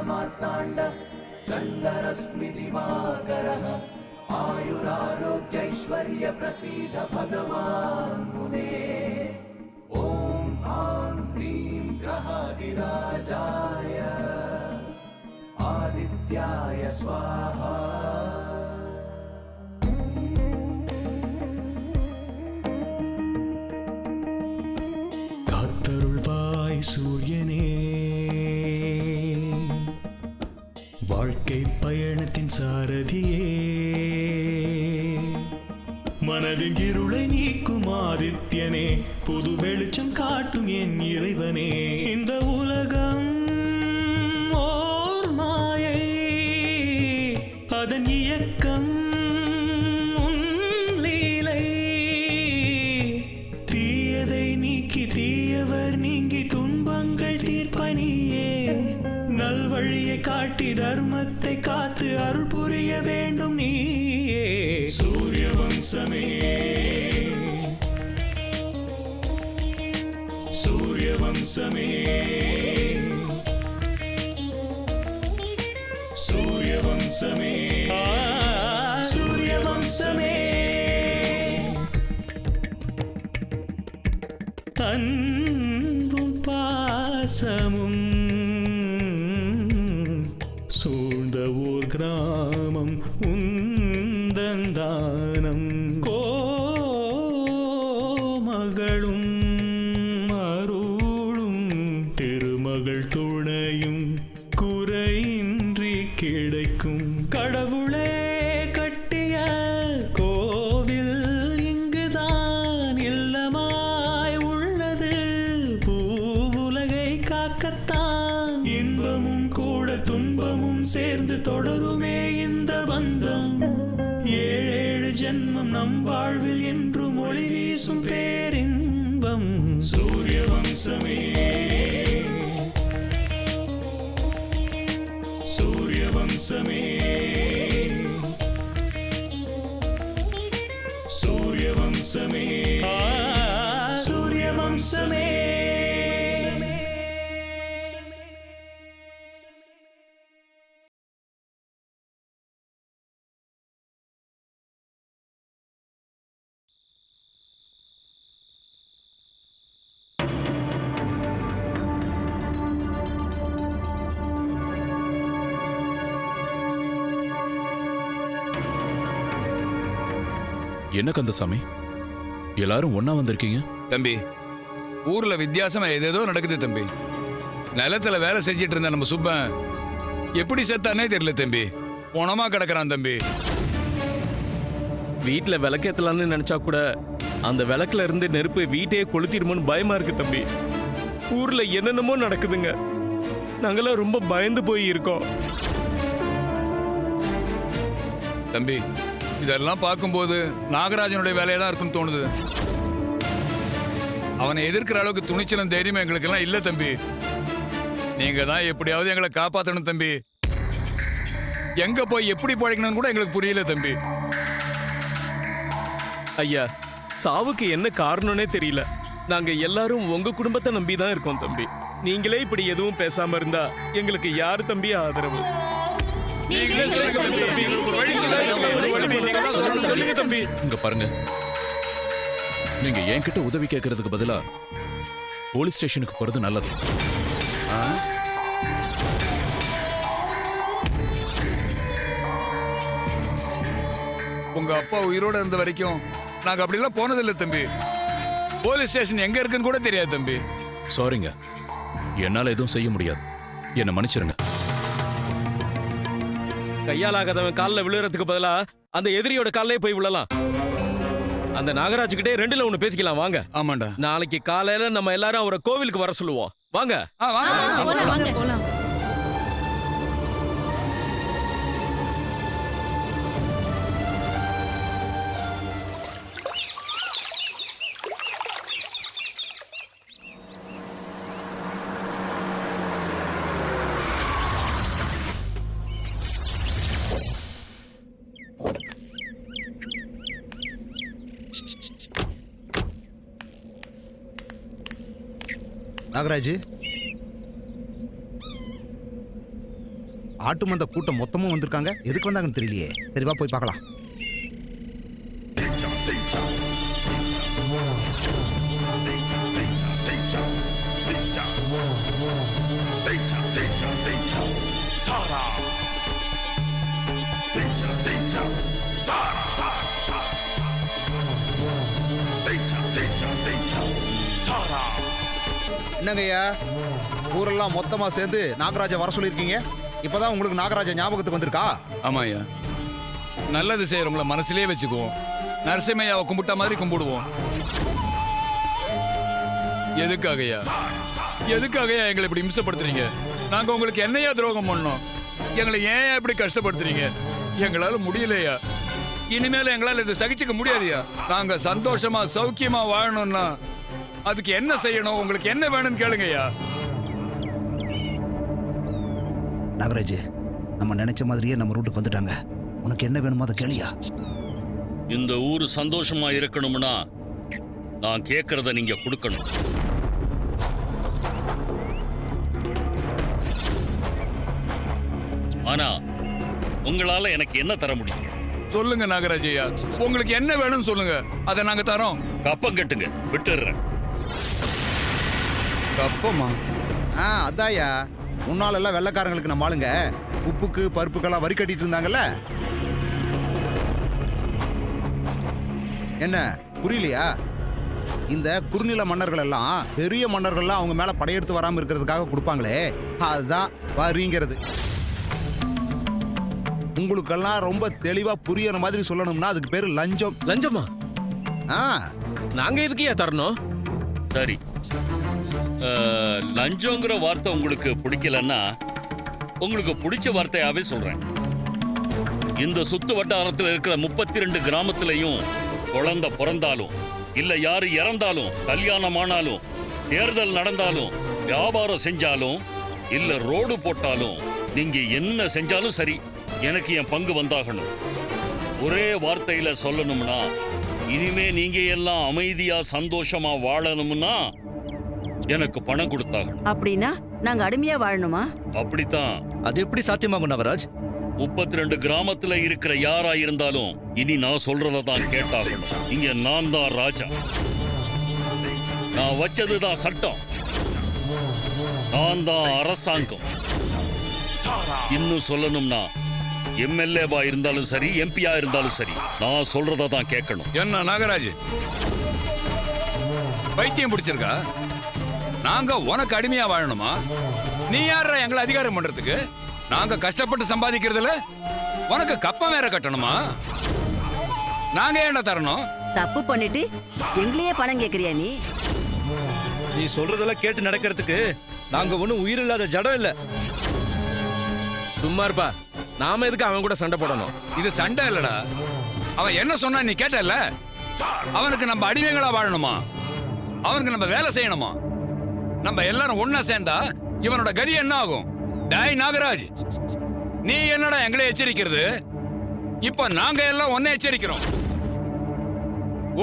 मार्ताण्ड चण्डरश्मि दिवाकरः आयुरारोग्यैश्वर्य प्रसीद भगवान् मुने ॐ आं ह्रीं ग्रहादिराजाय आदित्याय स्वाहा சூரியனே வாழ்க்கை பயணத்தின் சாரதியே மனதின் இருளை நீக்கும் ஆதித்யனே புது வெளிச்சம் காட்டும் என் இறைவனே இந்த உலகம் ஓர் மாயை அதன் இயக்கம் தீயவர் நீங்கி துன்பங்கள் தீர்ப்பனியே நல்வழியை காட்டி தர்மத்தை காத்து அருள் புரிய வேண்டும் நீயே சூரிய வம்சமே சூரிய வம்சமே சூரிய வம்சமே சூரிய வம்சமே அன்பும் பாசமும் சூழ்ந்த ஊர் கிராமம் உந்தந்தானம் கோமகளும் அருளும் திருமகள் துணையும் குறையின்றி கிடைக்கும் கடவுளே கட்டிய கோவில் இங்குதான் இல்லமா இன்பமும் கூட துன்பமும் சேர்ந்து தொடருமே இந்த பந்தம் ஏழேழு ஜென்மம் நம் வாழ்வில் என்றும் ஒளி வீசும் பேரின்பம் சூரிய வம்சமே சூரிய வம்சமே சூரிய வம்சமே சூரிய வம்சமே என்ன கந்தசாமி எல்லாரும் ஒன்னா வந்திருக்கீங்க? தம்பி, ஊர்ல வித்தியாசமா ஏதேதோ நடக்குது தம்பி. நிலத்துல வேலை செஞ்சிட்டு இருந்த நம்ம சுப்பன் எப்படி செத்தானே தெரியல தம்பி. போனமா கிடக்குறான் தம்பி. வீட்டுல விளக்கேத்தலான்னு நினைச்சா கூட அந்த விளக்குல இருந்து நெருப்பு வீட்டையே கொளுத்திடுமோன்னு பயமா இருக்கு தம்பி. ஊர்ல என்னென்னமோ நடக்குதுங்க. நாங்கெல்லாம் ரொம்ப பயந்து போய் இருக்கோம் தம்பி. இதெல்லாம் பார்க்கும்போது நாகராஜனுடைய வேலையா தான் இருக்குன்னு தோணுது. அவனை எதிர்க்கிற அளவுக்கு துணிச்சலும் தைரியம் எங்களுக்கு எல்லாம் இல்ல தம்பி. நீங்க தான் எப்படியாவது எங்களை காப்பாற்றணும் தம்பி. எங்க போய் எப்படி பழக்கணும்னு கூட எங்களுக்கு புரியல தம்பி. ஐயா, சாவுக்கு என்ன காரணம்னே தெரியல. நாங்க எல்லாரும் உங்க குடும்பத்தை நம்பி தான் இருக்கோம் தம்பி. நீங்களே இப்படி எதுவும் பேசாம இருந்தா எங்களுக்கு யாரு தம்பி ஆதரவு? இங்க பாருங்க, நீங்க என்கிட்ட உதவி கேட்கறதுக்கு பதிலா போலீஸ் ஸ்டேஷனுக்கு போறது நல்லது. உங்க அப்பா உயிரோட இருந்த வரைக்கும் நாங்க அப்படிலாம் போனதில்லை தம்பி. போலீஸ் ஸ்டேஷன் எங்க இருக்குன்னு கூட தெரியாது தம்பி. சாரிங்க, என்னால எதுவும் செய்ய முடியாது. என்ன மன்னிச்சிருங்க. கையாலாகாதவன் காலில் விழுறதுக்கு பதிலா அந்த எதிரியோட காலிலே போய் விழலாம். அந்த நாகராஜ் கிட்டே ரெண்டுல ஒண்ணு பேசிக்கலாம் வாங்க. ஆமாண்டா. நாளைக்கு காலையில நம்ம எல்லாரும் அவரை கோவிலுக்கு வர சொல்லுவோம். வாங்க. போலாம். நாகராஜ், ஆட்டு மந்த கூட்டம் மொத்தமும் வந்திருக்காங்க. எதுக்கு வந்தாங்கன்னு தெரியலையே. சரி வா போய் பார்க்கலாம். என்னங்கய்யா, ஊரெல்லாம் மொத்தமா சேர்ந்து நாகராஜா வர சொல்லியிருக்கீங்க. இப்பதான் உங்களுக்கு நாகராஜா ஞாபகத்துக்கு வந்திருக்கா? ஆமாய்யா, நல்லது செய்யறவங்கள மனசுலயே வச்சுக்குவோம். நரசிம்மையாவை கும்பிட்ட மாதிரி கும்பிடுவோம். எதுக்காகயா எங்களை இப்படி இம்சப்படுத்துறீங்க? நாங்க உங்களுக்கு என்னையா துரோகம் பண்ணோம்? எங்களை ஏன் இப்படி கஷ்டப்படுத்துறீங்க? எங்களால முடியலையா. இனிமேல எங்களால இதை சகிச்சுக்க முடியாதுயா. நாங்க சந்தோஷமா சௌக்கியமா வாழணும்னா அதுக்கு என்ன செய்யணும்? உங்களுக்கு என்ன வேணும்னு கேளுங்கய்யா. நாகராஜ், நம்ம நினைச்ச மாதிரியே நம்ம ரூட்டுக்கு வந்துட்டாங்க. உனக்கு என்ன வேணுமோ அதை கேளியா. இந்த ஊரு சந்தோஷமா இருக்கணும்னா நான் கேட்கறத நீங்க கொடுக்கணும். ஆனா உங்களால எனக்கு என்ன தர முடியும்? சொல்லுங்க நாகராஜையா, உங்களுக்கு என்ன வேணும்னு சொல்லுங்க, அதை நாங்க தரோம். கப்பம் கட்டுங்க, விட்டுடுறேன். கப்பமா? அதாயா, முன்னால எல்லாம் வெள்ளைக்காரங்களுக்கு நம்ம ஆளுங்க உப்புக்கு பருப்புக்கெல்லாம் வரி கட்டிட்டு இருந்தாங்கல்ல. என்ன புரியலையா? இந்த குறுநில மன்னர்கள் எல்லாம் பெரிய மன்னர்கள்லாம் அவங்க மேல படையெடுத்து வராம இருக்கிறதுக்காக கொடுப்பாங்களே, அதுதான் வரிங்கிறது. உங்களுக்கெல்லாம் ரொம்ப தெளிவா புரியற மாதிரி சொல்லணும்னா அதுக்கு பேரு லஞ்சம். லஞ்சமா? நாங்க எதுக்கு தரணும்? சரி, லஞ்சங்கிற வார்த்தை உங்களுக்கு பிடிக்கலன்னா உங்களுக்கு பிடிச்ச வார்த்தையாவே சொல்றேன். இந்த சுத்து வட்டாரத்தில் இருக்கிற 32 கிராமத்திலையும் குழந்தை பிறந்தாலும் இல்ல யாரு இறந்தாலும், கல்யாணம் ஆனாலும், தேர்தல் நடந்தாலும், வியாபாரம் செஞ்சாலும் இல்ல ரோடு போட்டாலும், நீங்க என்ன செஞ்சாலும் சரி, எனக்கு என் பங்கு வந்தாகணும். ஒரே வார்த்தையில சொல்லணும்னா, இனிமே நீங்க எல்லாம் அமைதியா சந்தோஷமா வாழணும்னா எனக்கு பணம் கொடுத்தாகணும். அப்படின்னா நாங்க அடிமையா வாழணுமா? அப்படித்தான். அது எப்படி சாத்தியமாகும் நாகராஜ்? 32 கிராமத்துல இருக்கிற யாரா இருந்தாலும் இனி நான் சொல்றத தான் கேட்டாகணும். இங்க நான் தான் ராஜா. நான் வச்சதுதான் சட்டம். நான் தான் அரசாங்கம். இன்னும் சொல்லணும்னா எம்எல்ஏவா இருந்தாலும் சரி, எம்பியா இருந்தாலும் சரி, நான் சொல்றத தான் கேட்கணும். என்ன நாகராஜ், பைத்தியம் பிடிச்சிருக்கா? நாங்க உனக்கு அடிமையா வாழணுமா? நீ யார எங்களை அதிகாரம் பண்றதுக்கு? நாங்க கஷ்டப்பட்டு சம்பாதிக்கிறதுல உனக்கு கப்பம் வேற கட்டணுமா? நாங்க என்ன தரணும்? தப்பு பண்ணிட்டு எங்களையே பணம் கேக்குறியா நீ? நீ சொல்றதெல்லாம் கேட்டு நடக்கிறதுக்கு நாங்க ஒண்ணும் உயிர் இல்லாத ஜடம் இல்ல. சும்மா இருப்பா. நாம எதுக்கு அவன் கூட சண்டை போடணும்? இது சண்டை இல்லடா. அவன் என்ன சொன்னா நீ கேட்டல? அவனுக்கு நம்ம அடிமைகளா வாழணுமா? அவனுக்கு நம்ம வேலை செய்யணுமா? நம்ம எல்லாரும் ஒன்னா சேர்ந்தா இவனோட கதி என்ன ஆகும்? டேய் நாகராஜ், நீ என்னடா எங்களை எச்சரிக்கிறது? இப்ப நாங்க எல்லாம் ஒன்னே எச்சரிக்கிறோம்.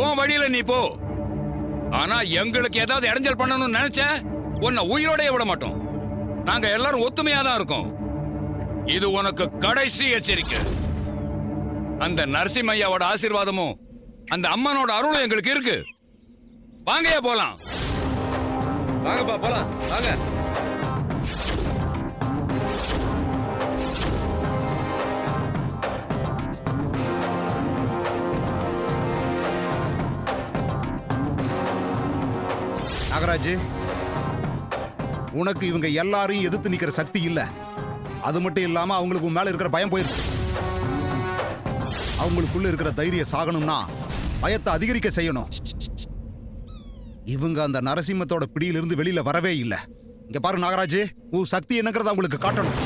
உன் வழியில நீ போ. ஆனா எங்களுக்கு ஏதாவது இடைஞ்சல் பண்ணணும்னு நினைச்ச உன்னை உயிரோடய விட மாட்டோம். நாங்க எல்லாரும் ஒத்துமையா தான் இருக்கோம். இது உனக்கு கடைசி எச்சரிக்கை. அந்த நரசிம்மையாவோட ஆசீர்வாதமும் அந்த அம்மனோட அருளும் எங்களுக்கு இருக்கு. வாங்கயா போலாம். வாங்கப்பா போலாம், வாங்க. நாகராஜ், உனக்கு இவங்க எல்லாரையும் எதிர்த்து நிக்கிற சக்தி இல்ல. அது மட்டும் இல்லாம அவங்களுக்கு உன் மேல இருக்கிற பயம் போயிருச்சு. அவங்களுக்குள்ள இருக்கிற தைரியம் சாகணும்னா பயத்தை அதிகரிக்க செய்யணும். இவங்க அந்த நரசிம்மத்தோட பிடியிலிருந்து வெளியில வரவே இல்லை. இங்க பாரு நாகராஜ், உன் சக்தி என்னங்கிறத அவங்களுக்கு காட்டணும்.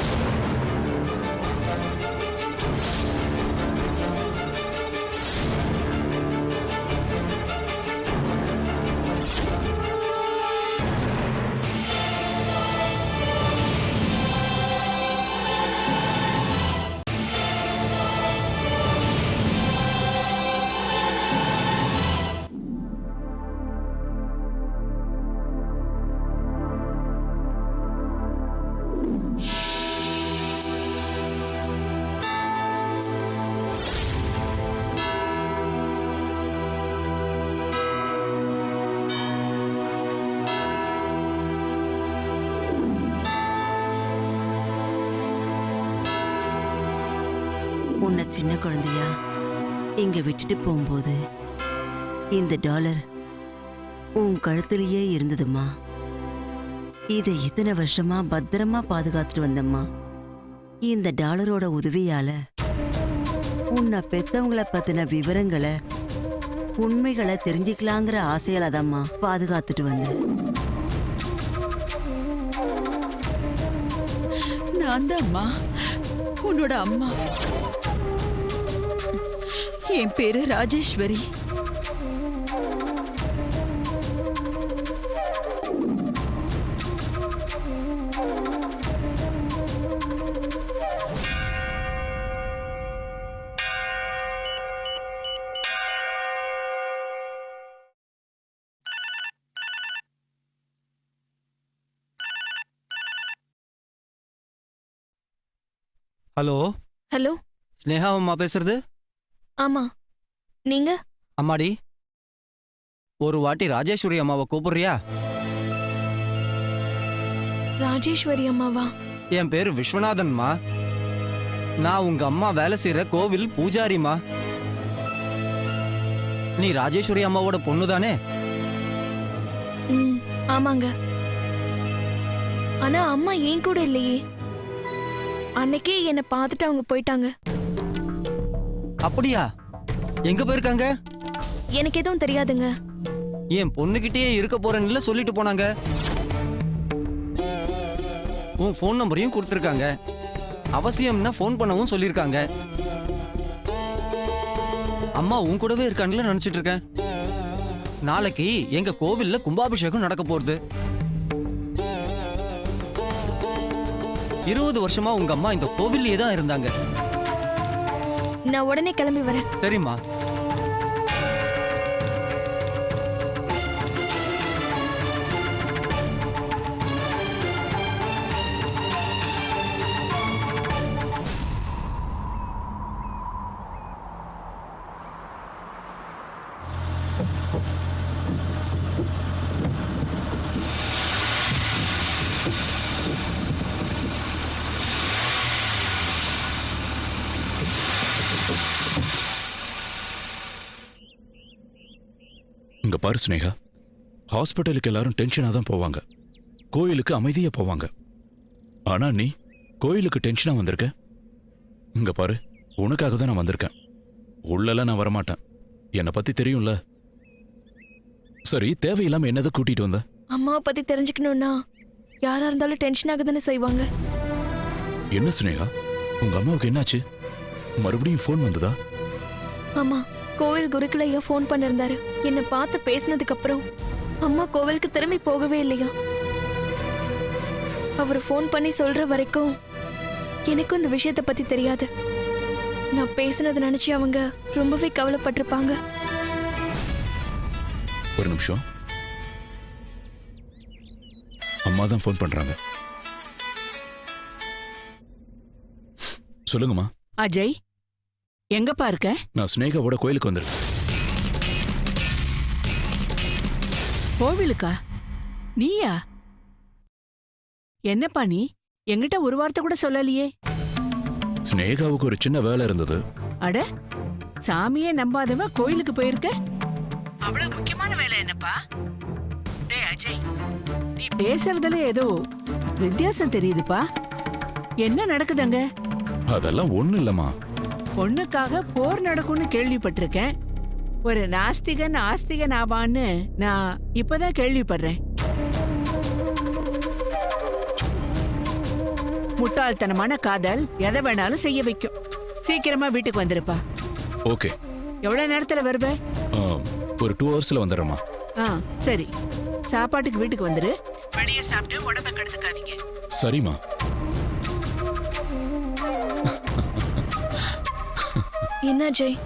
உன்னை சின்ன குழந்தையா இங்க விட்டுட்டு போகும்போது இந்த டாலர் உன் கழுத்திலேயே இருந்ததும்மா. இதை இத்தனை வருஷமா பத்திரமா பாதுகாத்துட்டு வந்தம்மா. இந்த டாலரோட உதவியால உன்னை பெத்தவங்களை பத்தின விவரங்களை உண்மைகளை தெரிஞ்சுக்கலாங்கிற ஆசையால தான்மா பாதுகாத்துட்டு வந்தேன். நான் தான் அம்மா, உன்னோட அம்மா. என் பேரு ராஜேஸ்வரி. ஹலோ ஹலோ, ஸ்னேகா அம்மா பேசுறது? ஆமா, நீங்க? அம்மாடி, ஒரு வாட்டி ராஜேஸ்வரி அம்மாவை கூப்பிடுறியா? ராஜேஸ்வரி அம்மாவா? என் பேரு விஸ்வநாதன்மா. நான் உங்க அம்மா வேலை செய்யற கோவில் பூஜாரிமா. நீ ராஜேஸ்வரி அம்மாவோட பொண்ணு தானே? ம், ஆமாங்க. ஆனா அம்மா ஏன் கூட இல்லையே. அன்னைக்கே என்னை பார்த்துட்டு அவங்க போயிட்டாங்க. அப்படியா? எங்க போயிருக்காங்க? எனக்கு எதுவும் தெரியாதுங்க. என் பொண்ணுகிட்டயே இருக்க போறேன்னு சொல்லிட்டு போனாங்க. உன் ஃபோன் நம்பரையும் கொடுத்துருக்காங்க. அவசியம்னா ஃபோன் பண்ணவும் சொல்லியிருக்காங்க. அம்மா உன் கூடவே இருக்கான்ல நினைச்சிட்டு இருக்கேன். நாளைக்கு எங்க கோவில்ல கும்பாபிஷேகம் நடக்க போகுது. 20 வருஷமா உங்க அம்மா இந்த கோவில்லயே தான் இருந்தாங்க. நான் உடனே கிளம்பி வரேன். சரிம்மா. இங்க பாரு ஸ்னேகா, ஹாஸ்பிட்டலுக்கு எல்லாரும் டென்ஷனா தான் போவாங்க, கோயிலுக்கு அமைதியா போவாங்க. ஆனா நீ கோயிலுக்கு டென்ஷனா வந்திருக்க. இங்க பாரு, உனக்காக தான் நான் வந்திருக்கேன். உள்ளெல்லாம் நான் வரமாட்டேன். என்னை பத்தி தெரியும்ல. சரி, தேவையில்லாம என்னதை கூட்டிட்டு வந்த? அம்மாவை பத்தி தெரிஞ்சுக்கணும்னா யாரா இருந்தாலும் டென்ஷன் ஆகுதானே செய்வாங்க. என்ன ஸ்னேகா, உங்க அம்மாவுக்கு என்னாச்சு? மறுபடியும் ஃபோன் வந்ததா? ஆமா, கோவில் குருக்குல ஐயா ஃபோன் பண்ணிருந்தாரு. என்னை பார்த்து பேசினதுக்கு அப்புறம் அம்மா கோவிலுக்கு திரும்பி போகவே இல்லையா. அவர் ஃபோன் பண்ணி சொல்ற வரைக்கும் எனக்கும் இந்த விஷயத்தை பத்தி தெரியாது. நான் பேசினதை நினைச்சு அவங்க ரொம்பவே கவலைப்பட்டிருப்பாங்க. ஒரு நிமிஷம், அம்மா தான் ஃபோன் பண்றாங்க. சொல்லுங்கம்மா. அஜய், எங்கப்பா இருக்க? நான் ஸ்னேகாவோட கோயிலுக்கு வந்திருக்கேன். கோவிலுக்கா? நீயா? என்னப்பா நீ என்கிட்ட ஒரு வார்த்தை கூட சொல்லலையே. ஸ்னேகாவுக்கு ஒரு சின்ன வேலை இருந்தது. அட, சாமியே நம்பாதவ கோயிலுக்கு போயிருக்க? அவ்வளவு முக்கியமான வேலை என்னப்பா? டேய் அஜய், நீ பேசுறதுல ஏதோ வித்தியாசம் தெரியுதுப்பா. என்ன நடக்குதுங்க? அதெல்லாம் ஒண்ணு இல்லம்மா. பொண்ணுக்காக போர் நடக்கும்னு கேள்விப்பட்டிருக்கேன். ஒரு நாஸ்திகன் ஆஸ்திகன் ஆவான்னு நான் இப்பதான் கேள்விப்படுறேன். முட்டாள்தனமான காதல் எதை வேணாலும் செய்ய வைக்கும். சீக்கிரமா வீட்டுக்கு வந்துருப்பா. ஓகே. எவ்வளவு நேரத்துல வருவ? ஒரு 2 ஹவர்ஸ்ல வந்துடுறேம்மா. சரி, சாப்பாட்டுக்கு வீட்டுக்கு வந்துரு. வெளியே சாப்பிட்டு உடம்ப கெடுத்துக்காதீங்க. சரிம்மா. என்ன அஜய்,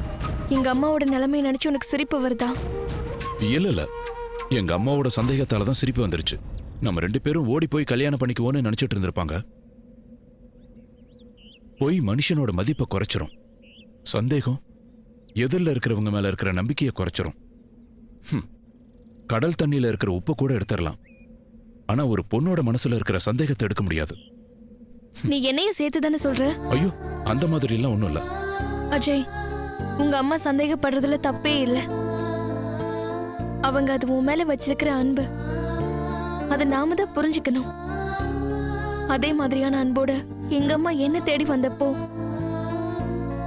எங்க அம்மாவோட நிலைமையை நினைச்சு உனக்கு சிரிப்பு வருதா? இல்ல, எங்க அம்மாவோட சந்தேகத்தால தான் சிரிப்பு வந்துருச்சு. நம்ம 2 பேரும் ஓடி போய் கல்யாணம் பண்ணிக்குவோன்னு நினைச்சிட்டு இருந்திருப்பாங்க. போய் மனுஷனோட மதிப்பை குறைச்சிரும். சந்தேகம் எதிரில் இருக்கிறவங்க மேல இருக்கிற நம்பிக்கையை குறைச்சிரும். கடல் தண்ணியில இருக்கிற உப்பு கூட எடுத்துடலாம், ஆனா ஒரு பொண்ணோட மனசுல இருக்கிற சந்தேகத்தை எடுக்க முடியாது. நீ என்னையும் சேர்த்து தானே சொல்ற? ஐயோ, அந்த மாதிரி எல்லாம் ஒண்ணும் இல்ல. அஜய், உங்க அம்மா சந்தேகப்படுறதுல தப்பே இல்லை. அவங்க அது உன் மேல வச்சிருக்கிற அன்பு, அதை நாம தான் புரிஞ்சுக்கணும். அதே மாதிரியான அன்போட எங்க அம்மா என்ன தேடி வந்தப்போ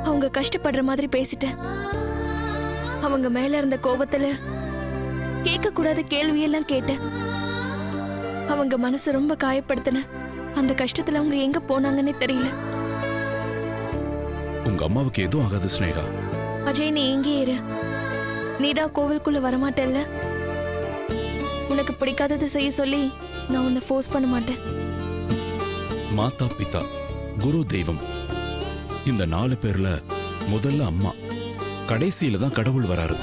அவங்க கஷ்டப்படுற மாதிரி பேசிட்டேன். அவங்க மேல இருந்த கோபத்துல கேட்க கூடாத கேள்வியெல்லாம் கேட்டேன். அவங்க மனசு ரொம்ப காயப்படுத்தின. அந்த கஷ்டத்துல அவங்க எங்க போனாங்கன்னே தெரியல. உங்க அம்மாவுக்கு எதுவும் ஆகாது ஸ்னேகா. அஜய், நீ எங்கே இரு. நீதான் கோவிலுக்குள்ள வரமாட்டேல்ல. உனக்கு பிடிக்காதது செய்ய சொல்லி நான் உன்னை ஃபோர்ஸ் பண்ண மாட்டேன். மாதா, பிதா, குரு, தெய்வம், இந்த 4 பேர்ல முதல்ல அம்மா, கடைசியில தான் கடவுள் வராரு.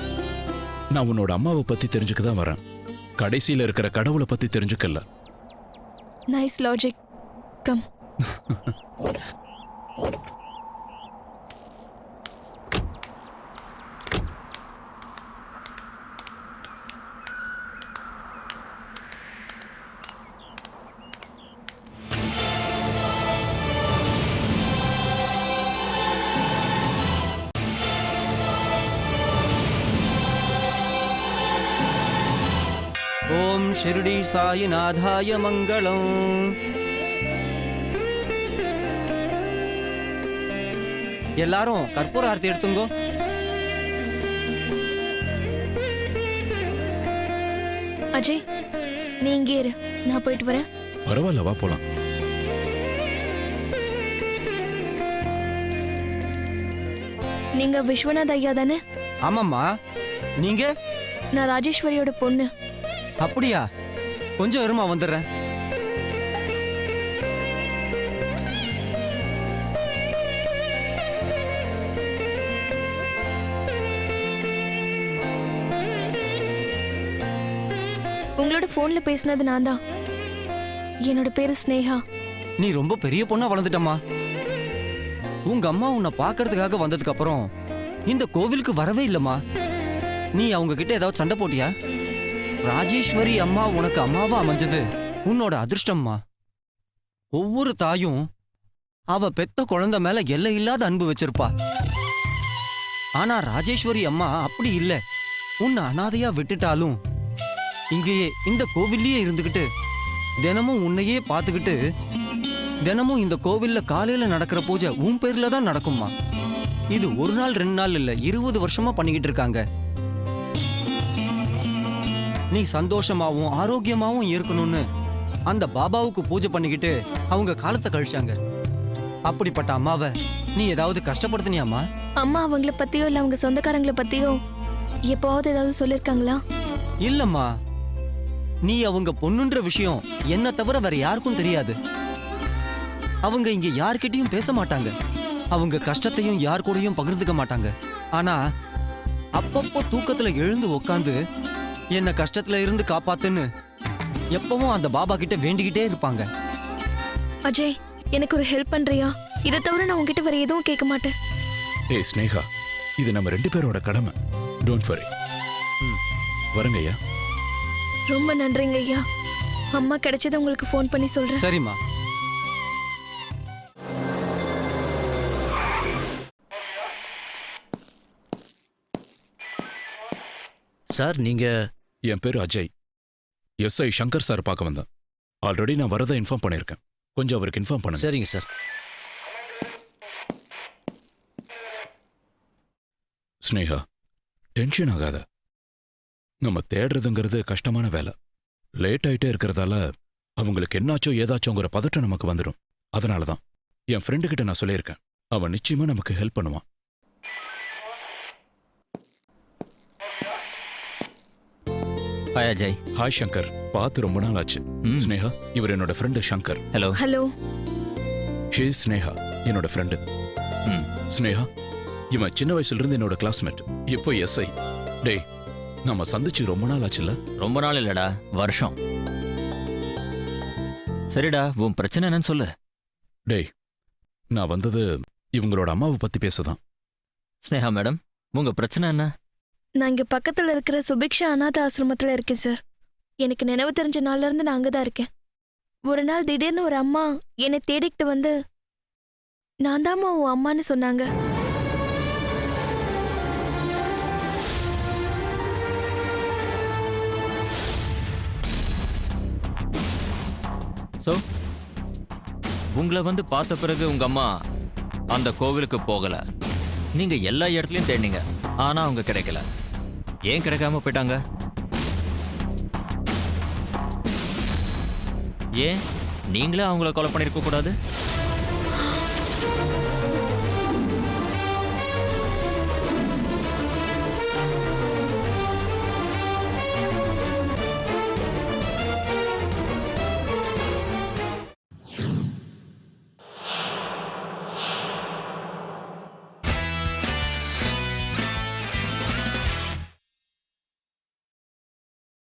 நான் உன்னோட அம்மாவை பத்தி தெரிஞ்சுக்க தான் வரேன், கடைசியில இருக்கிற கடவுளை பத்தி தெரிஞ்சுக்கல. Nice logic. கம். ஓம் ஷிரடி சாயிநாதாய மங்களம். எல்லாரும் கற்பூர ஆரத்தி எடுத்துங்கோ. அஜய், நீ இங்கே இரு, நான் போயிட்டு வரேன். பரவாயில்ல, வா போலாம். நீங்க விஸ்வநாத் ஐயா தானே? ஆமாம்மா. நீங்க? நான் ராஜேஸ்வரியோட பொண்ணு. அப்படியா? கொஞ்சம் இருமா, வந்துடுறேன். உங்களோட போன்ல பேசினது நான் தான். என்னோட பேரு ஸ்னேகா. நீ ரொம்ப பெரிய பொண்ணா வளர்ந்துட்டம்மா. உங்க அம்மா உன்னை பார்க்கறதுக்காக வந்ததுக்கு அப்புறம் இந்த கோவிலுக்கு வரவே இல்லம்மா. நீ அவங்க கிட்ட ஏதாவது சண்டை போட்டியா? ராஜேஸ்வரி அம்மா உனக்கு அம்மாவா அமைஞ்சது உன்னோட அதிர்ஷ்டம்மா. ஒவ்வொரு தாயும் அவ பெத்த குழந்தை மேல எல்லை இல்லாத அன்பு வச்சிருப்பா. ஆனா ராஜேஸ்வரி அம்மா அப்படி இல்ல. உன்னை அனாதையா விட்டுட்டாலும் இங்கேயே இந்த கோவில்லயே இருந்துகிட்டு தினமும் உன்னையே பார்த்துக்கிட்டு தினமும் இந்த கோவில்ல காலையில நடக்கிற பூஜை உன் பேர்ல தான் நடக்கும்மா. இது 1 நாள் 2 நாள் இல்ல, 20 வருஷமா பண்ணிக்கிட்டு இருக்காங்க. நீ சந்தோஷமாவும் ஆரோக்கியமாவும் இருக்கணும்னு அந்த பாபாவுக்கு பூஜை பண்ணிக்கிட்டு அவங்க காலத்தை கழிச்சாங்க. அப்படிப்பட்ட அம்மாவை நீ ஏதாவது கஷ்டப்படுத்தினியாமா? அம்மா அவங்கள பத்தியோ இல்ல அவங்க சொந்தக்காரங்கள பத்தியோ எப்பவாவது ஏதாவது சொல்லிருக்காங்களா? இல்லம்மா, நீ அவங்க பொண்ணுன்ற விஷயம் என்ன தவிர வேற யாருக்கும் தெரியாது. அவங்க இங்க யார்கிட்டயும் பேச மாட்டாங்க. அவங்க கஷ்டத்தையும் யார் கூடயும் பகிர்ந்துக்க மாட்டாங்க. ஆனா அப்பப்போ தூக்கத்துல எழுந்து உக்காந்து என்ன கஷ்டத்துல இருந்து காப்பாத்துன்னு எப்பவும் அந்த பாபா கிட்ட வேண்டிக்கிட்டே இருப்பாங்க. அஜய், எனக்கு ஒரு ஹெல்ப் பண்றியா? இதை தவிர நான் உங்ககிட்ட வேற எதுவும் கேட்க மாட்டேன். ஏய் ஸ்னேகா, இது நம்ம 2 பேரோட கடமை. Don't worry. வரங்க ஐயா. ரொம்ப நன்றிங்க ஐயா. அம்மா கிடைச்சது உங்களுக்கு ஃபோன் பண்ணி சொல்றேன். சரிம்மா. சார், நீங்க? என் பேரு அஜய். எஸ்ஐ சங்கர் சார் பார்க்க வந்தேன். ஆல்ரெடி நான் வரதை இன்ஃபார்ம் பண்ணியிருக்கேன். கொஞ்சம் அவருக்கு இன்ஃபார்ம் பண்ணுங்க. சரிங்க சார். ஸ்னேகா, டென்ஷன் ஆகாத. நம்ம தேடுறதுங்கிறது கஷ்டமான வேலை. லேட் ஆயிட்டே இருக்கிறதால அவங்களுக்கு என்னாச்சோ ஏதாச்சோங்கிற பதட்டம் நமக்கு வந்துடும். அதனால தான் என் ஃப்ரெண்டு கிட்ட நான் சொல்லியிருக்கேன். அவன் நிச்சயமா நமக்கு ஹெல்ப் பண்ணுவான். ஹாய் அஜய். ஹாய் சங்கர், பார்த்து ரொம்ப நாள் ஆச்சு. ஸ்னேகா, இவர் என்னோட friend Shankar. Hello. Hello. She Sneha, என்னோட ஃப்ரெண்டு. ஸ்னேகா, இவன் சின்ன வயசுல இருந்து என்னோட கிளாஸ்மேட். இப்போ எஸ்ஐ. டேய், நம்ம சந்திச்சு ரொம்ப நாள் ஆச்சுல்ல? ரொம்ப நாள் இல்லடா, வருஷம். சரிடா, உன் பிரச்சனை என்னன்னு சொல்லு. டேய், நான் வந்தது இவங்களோட அம்மாவை பத்தி பேசதான். ஸ்னேகா மேடம், உங்க பிரச்சனை என்ன? நான் இங்க பக்கத்துல இருக்கிற சுபிக்ஷா அநாத ஆசிரமத்துல இருக்கேன் சார். எனக்கு நினைவு தெரிஞ்ச நாள்ல இருந்து நான் அங்கதான் இருக்கேன். ஒரு நாள் திடீர்னு ஒரு அம்மா என்னை தேடிக்கிட்டு வந்து நான் தாம்மா உன் அம்மான்னு சொன்னாங்க. ஸோ உங்களை வந்து பார்த்த பிறகு உங்க அம்மா அந்த கோவிலுக்கு போகல. நீங்க எல்லா இடத்துலயும் தேடினீங்க, ஆனா அவங்க கிடைக்கல. ஏன் கிடைக்காம போயிட்டாங்க? ஏன் நீங்களே அவங்கள கொலை பண்ணிருக்க கூடாது?